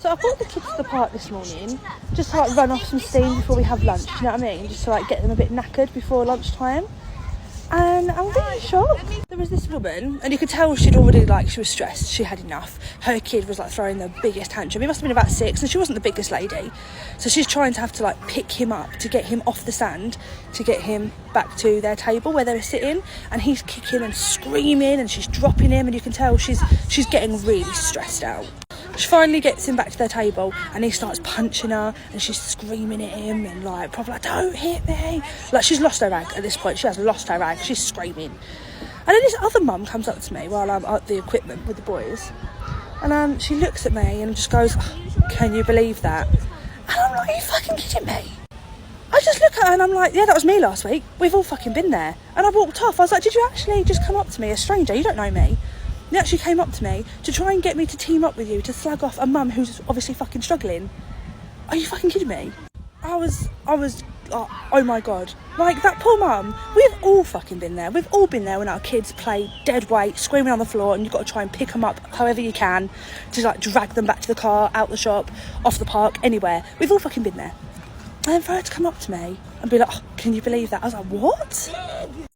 So I brought the kids to the park this morning, just to like run off some steam before we have lunch, you know what I mean? Just to like get them a bit knackered before lunchtime. And I'm really shocked. There was this woman, and you could tell she'd already, like, she was stressed, she had enough. Her kid was like throwing the biggest tantrum. He must have been about 6, and she wasn't the biggest lady. So she's trying to have to like pick him up to get him off the sand, to get him back to their table where they were sitting. And he's kicking and screaming, and she's dropping him, and you can tell she's getting really stressed out. She finally gets him back to their table, and he starts punching her, and she's screaming at him and like probably like, don't hit me. Like, she's lost her rag at this point. She has lost her rag. She's screaming. And then this other mum comes up to me while I'm at the equipment with the boys, and she looks at me and just goes, oh, can you believe that? And I'm like, are you fucking kidding me? I just look at her and I'm like, yeah, that was me last week. We've all fucking been there. And I walked off. I was like, did you actually just come up to me, a stranger? You don't know me. They actually came up to me to try and get me to team up with you to slag off a mum who's obviously fucking struggling. Are you fucking kidding me? I was oh my God. Like, that poor mum, we've all fucking been there. We've all been there when our kids play dead weight, screaming on the floor, and you've got to try and pick them up however you can to like drag them back to the car, out the shop, off the park, anywhere. We've all fucking been there. And then for her to come up to me and be like, oh, can you believe that? I was like, what?